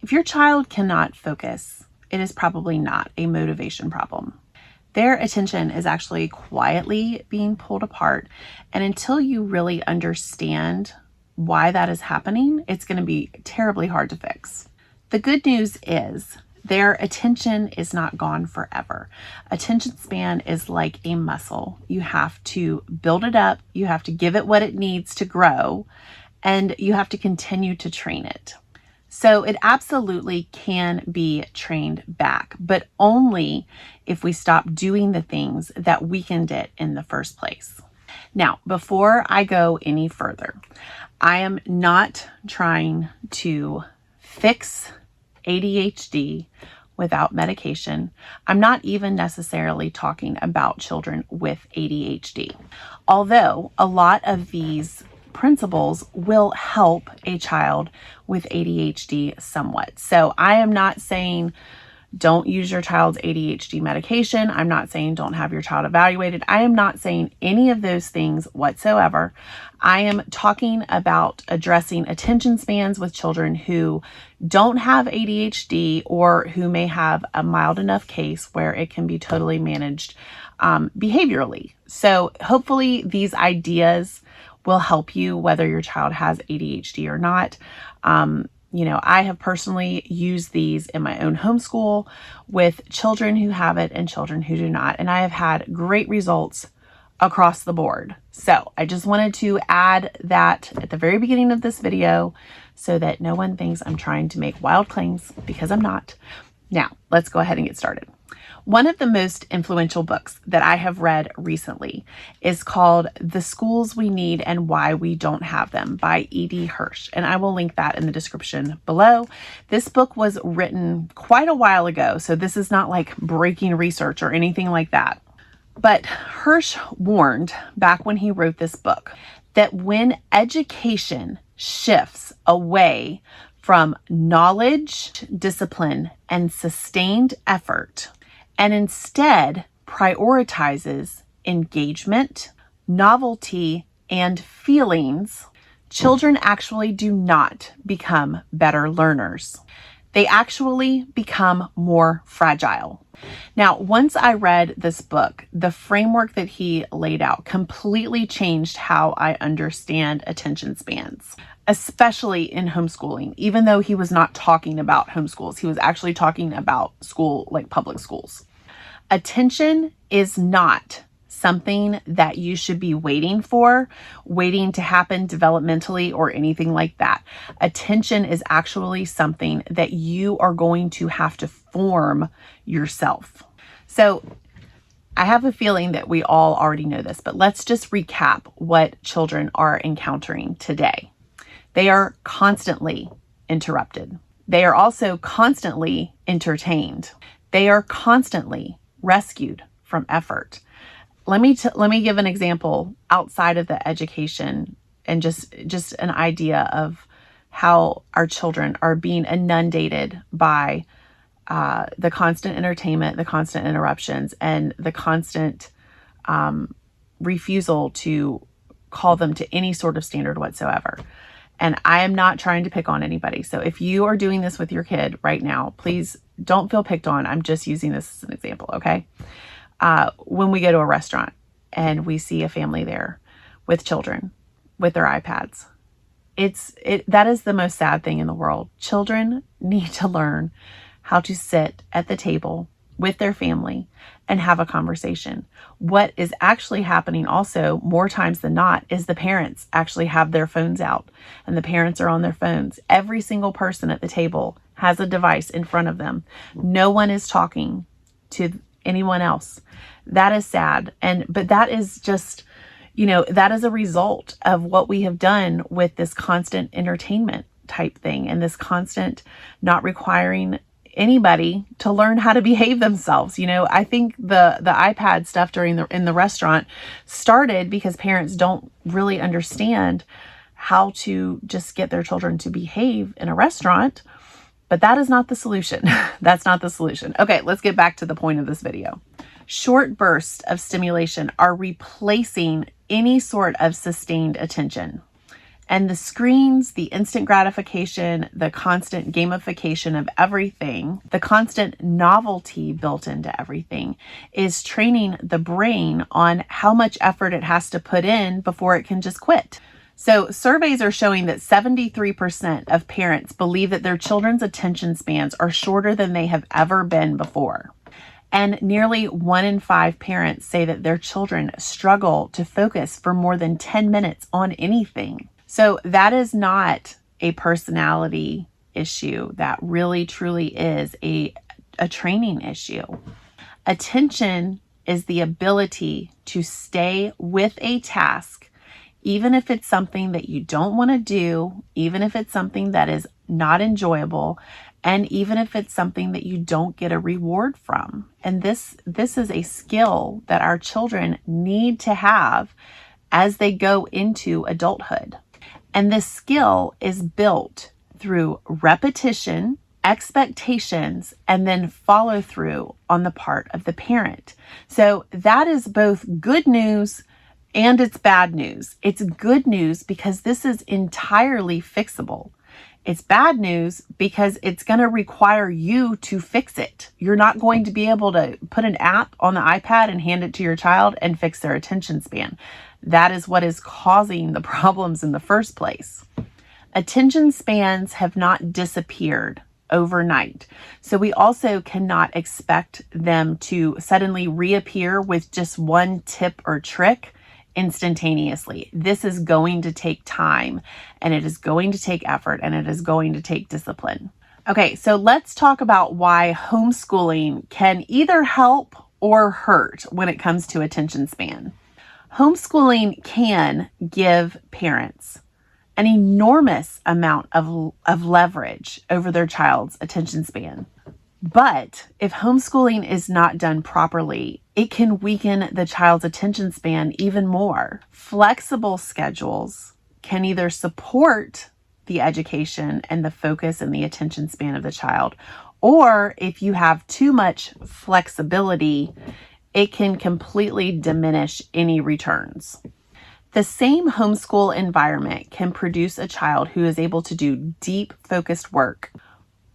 If your child cannot focus, it is probably not a motivation problem. Their attention is actually quietly being pulled apart. And until you really understand why that is happening, it's going to be terribly hard to fix. The good news is their attention is not gone forever. Attention span is like a muscle. You have to build it up. You have to give it what it needs to grow, and you have to continue to train it. So it absolutely can be trained back, but only if we stop doing the things that weakened it in the first place. Now, before I go any further, I am not trying to fix ADHD without medication. I'm not even necessarily talking about children with ADHD, although a lot of these principles will help a child with ADHD somewhat. So I am not saying don't use your child's ADHD medication. I'm not saying don't have your child evaluated. I am not saying any of those things whatsoever. I am talking about addressing attention spans with children who don't have ADHD or who may have a mild enough case where it can be totally managed behaviorally. So hopefully these ideas will help you whether your child has ADHD or not. I have personally used these in my own homeschool with children who have it and children who do not. And I have had great results across the board. So I just wanted to add that at the very beginning of this video so that no one thinks I'm trying to make wild claims, because I'm not. Now, let's go ahead and get started. One of the most influential books that I have read recently is called The Schools We Need and Why We Don't Have Them by E.D. Hirsch, and I will link that in the description below. This book was written quite a while ago, so this is not like breaking research or anything like that. But Hirsch warned back when he wrote this book that when education shifts away from knowledge, discipline, and sustained effort, and instead prioritizes engagement, novelty, and feelings, children actually do not become better learners. They actually become more fragile. Now, once I read this book, the framework that he laid out completely changed how I understand attention spans, especially in homeschooling. Even though he was not talking about homeschools, he was actually talking about school, like public schools. Attention is not something that you should be waiting to happen developmentally or anything like that. Attention is actually something that you are going to have to form yourself. So I have a feeling that we all already know this, but let's just recap what children are encountering today. They are constantly interrupted. They are also constantly entertained. They are constantly rescued from effort. Let me give an example outside of the education and just an idea of how our children are being inundated by the constant entertainment, the constant interruptions, and the constant refusal to call them to any sort of standard whatsoever. And I am not trying to pick on anybody. So if you are doing this with your kid right now, please don't feel picked on. I'm just using this as an example, okay? When we go to a restaurant and we see a family there with children with their iPads, that is the most sad thing in the world. Children need to learn how to sit at the table with their family and have a conversation. What is actually happening also more times than not is the parents actually have their phones out and the parents are on their phones. Every single person at the table has a device in front of them. No one is talking to anyone else. That is sad. But that is just, that is a result of what we have done with this constant entertainment type thing and this constant not requiring anybody to learn how to behave themselves. I think the iPad stuff in the restaurant started because parents don't really understand how to just get their children to behave in a restaurant. But that is not the solution. That's not the solution. Okay, let's get back to the point of this video. Short bursts of stimulation are replacing any sort of sustained attention. And the screens, the instant gratification, the constant gamification of everything, the constant novelty built into everything is training the brain on how much effort it has to put in before it can just quit. So surveys are showing that 73% of parents believe that their children's attention spans are shorter than they have ever been before. And nearly 1 in 5 parents say that their children struggle to focus for more than 10 minutes on anything. So that is not a personality issue. That really, truly is a training issue. Attention is the ability to stay with a task, even if it's something that you don't want to do, even if it's something that is not enjoyable, and even if it's something that you don't get a reward from. And this is a skill that our children need to have as they go into adulthood. And this skill is built through repetition, expectations, and then follow through on the part of the parent. So that is both good news and it's bad news. It's good news because this is entirely fixable. It's bad news because it's going to require you to fix it. You're not going to be able to put an app on the iPad and hand it to your child and fix their attention span. That is what is causing the problems in the first place. Attention spans have not disappeared overnight. So we also cannot expect them to suddenly reappear with just one tip or trick instantaneously. This is going to take time, and it is going to take effort, and it is going to take discipline. Okay, so let's talk about why homeschooling can either help or hurt when it comes to attention span. Homeschooling can give parents an enormous amount of leverage over their child's attention span. But if homeschooling is not done properly, it can weaken the child's attention span even more. Flexible schedules can either support the education and the focus and the attention span of the child, or if you have too much flexibility, it can completely diminish any returns. The same homeschool environment can produce a child who is able to do deep, focused work,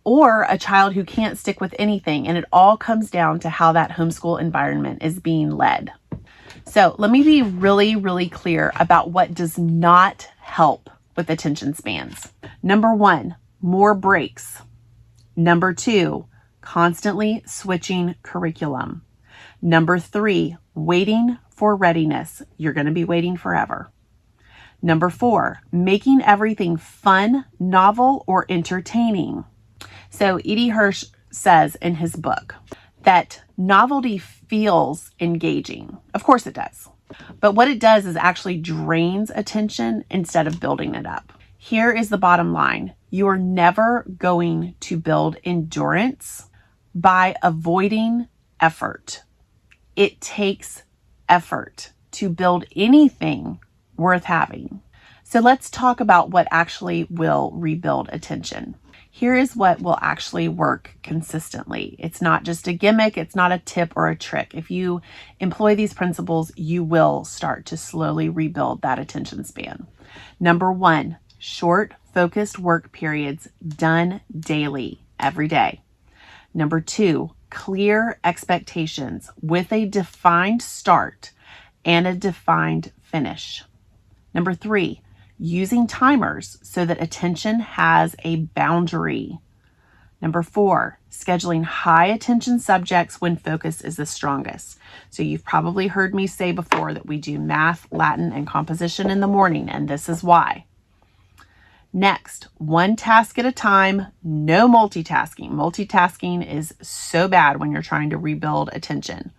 or a child who can't stick with anything, and it all comes down to how that homeschool environment is being led. So let me be really, really clear about what does not help with attention spans. Number 1, more breaks. Number 2, constantly switching curriculum. Number 3, waiting for readiness. You're going to be waiting forever. Number 4, making everything fun, novel, or entertaining. So E.D. Hirsch says in his book that novelty feels engaging. Of course it does. But what it does is actually drains attention instead of building it up. Here is the bottom line. You are never going to build endurance by avoiding effort. It takes effort to build anything worth having. So let's talk about what actually will rebuild attention. Here is what will actually work consistently. It's not just a gimmick. It's not a tip or a trick. If you employ these principles, you will start to slowly rebuild that attention span. Number 1, short, focused work periods done daily, every day. Number 2, clear expectations with a defined start and a defined finish. Number 3, using timers so that attention has a boundary. Number 4, scheduling high attention subjects when focus is the strongest. So you've probably heard me say before that we do math, Latin, and composition in the morning, and this is why. Next, one task at a time, no multitasking. Multitasking is so bad when you're trying to rebuild attention.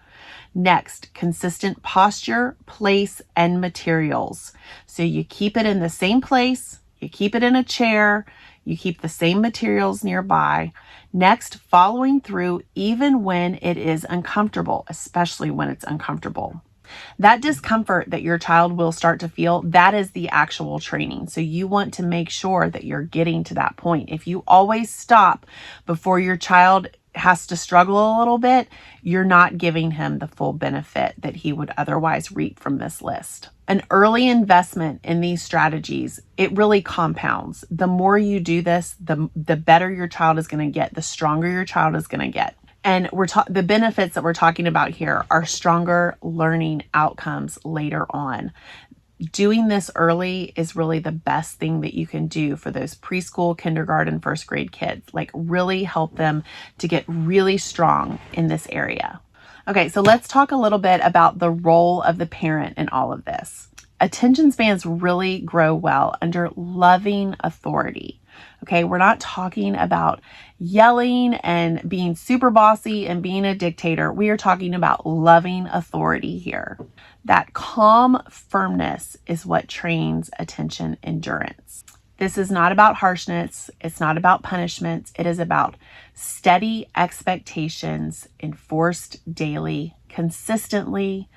Next, consistent posture, place, and materials. So you keep it in the same place, you keep it in a chair, you keep the same materials nearby. Next, following through even when it is uncomfortable, especially when it's uncomfortable. That discomfort that your child will start to feel, that is the actual training. So you want to make sure that you're getting to that point. If you always stop before your child has to struggle a little bit, you're not giving him the full benefit that he would otherwise reap from this list. An early investment in these strategies, it really compounds. The more you do this, the better your child is going to get, the stronger your child is going to get. And the benefits that we're talking about here are stronger learning outcomes later on. Doing this early is really the best thing that you can do for those preschool, kindergarten, first grade kids. Like, really help them to get really strong in this area. Okay, so let's talk a little bit about the role of the parent in all of this. Attention spans really grow well under loving authority. Okay, we're not talking about yelling and being super bossy and being a dictator. We are talking about loving authority here. That calm firmness is what trains attention endurance. This is not about harshness. It's not about punishments. It is about steady expectations enforced daily, consistently,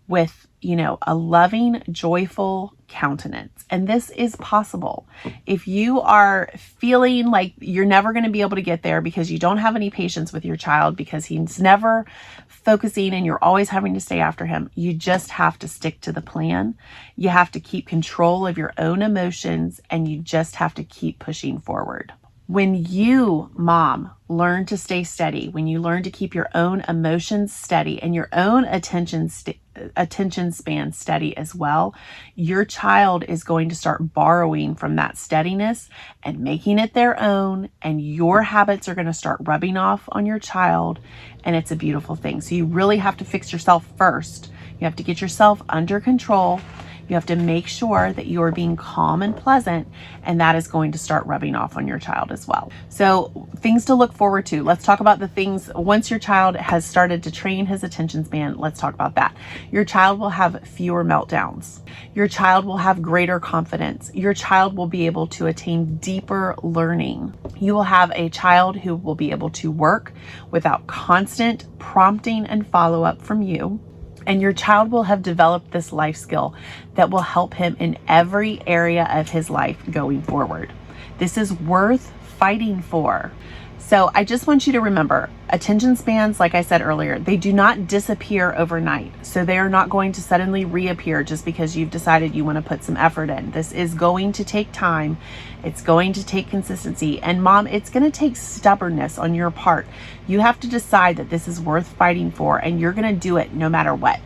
with, a loving, joyful countenance. And this is possible. If you are feeling like you're never going to be able to get there because you don't have any patience with your child, because he's never focusing and you're always having to stay after him, you just have to stick to the plan. You have to keep control of your own emotions, and you just have to keep pushing forward. When you, mom, learn to stay steady, when you learn to keep your own emotions steady and your own attention span steady as well, your child is going to start borrowing from that steadiness and making it their own, and your habits are going to start rubbing off on your child, and it's a beautiful thing. So you really have to fix yourself first. You have to get yourself under control. You have to make sure that you are being calm and pleasant, and that is going to start rubbing off on your child as well. So things to look forward to. Let's talk about the things once your child has started to train his attention span. Let's talk about that. Your child will have fewer meltdowns. Your child will have greater confidence. Your child will be able to attain deeper learning. You will have a child who will be able to work without constant prompting and follow-up from you. And your child will have developed this life skill that will help him in every area of his life going forward. This is worth fighting for. So I just want you to remember, attention spans, like I said earlier, they do not disappear overnight. So they are not going to suddenly reappear just because you've decided you want to put some effort in. This is going to take time. It's going to take consistency. And mom, it's going to take stubbornness on your part. You have to decide that this is worth fighting for, and you're going to do it no matter what.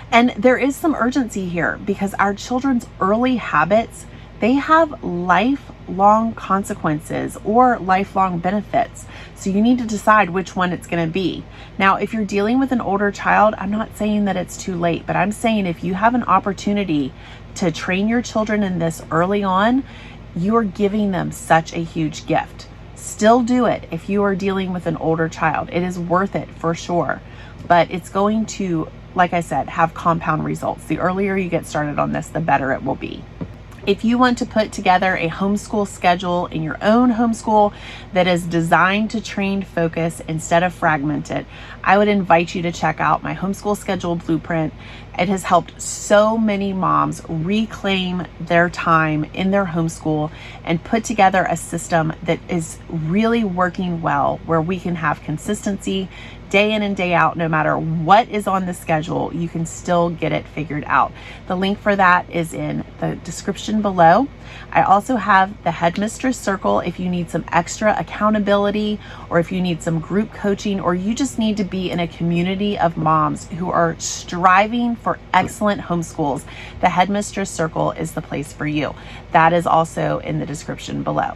And there is some urgency here because our children's early habits, they have lifelong consequences or lifelong benefits. So you need to decide which one it's going to be. Now, if you're dealing with an older child, I'm not saying that it's too late, but I'm saying if you have an opportunity to train your children in this early on, you're giving them such a huge gift. Still do it if you are dealing with an older child. It is worth it for sure, but it's going to, like I said, have compound results. The earlier you get started on this, the better it will be. If you want to put together a homeschool schedule in your own homeschool that is designed to train focus instead of fragment it, I would invite you to check out my Homeschool Schedule Blueprint. It has helped so many moms reclaim their time in their homeschool and put together a system that is really working well, where we can have consistency day in and day out. No matter what is on the schedule, you can still get it figured out. The link for that is in the description below. I also have the Headmistress Circle if you need some extra accountability, or if you need some group coaching, or you just need to be in a community of moms who are striving for excellent homeschools. The Headmistress Circle is the place for you. That is also in the description below.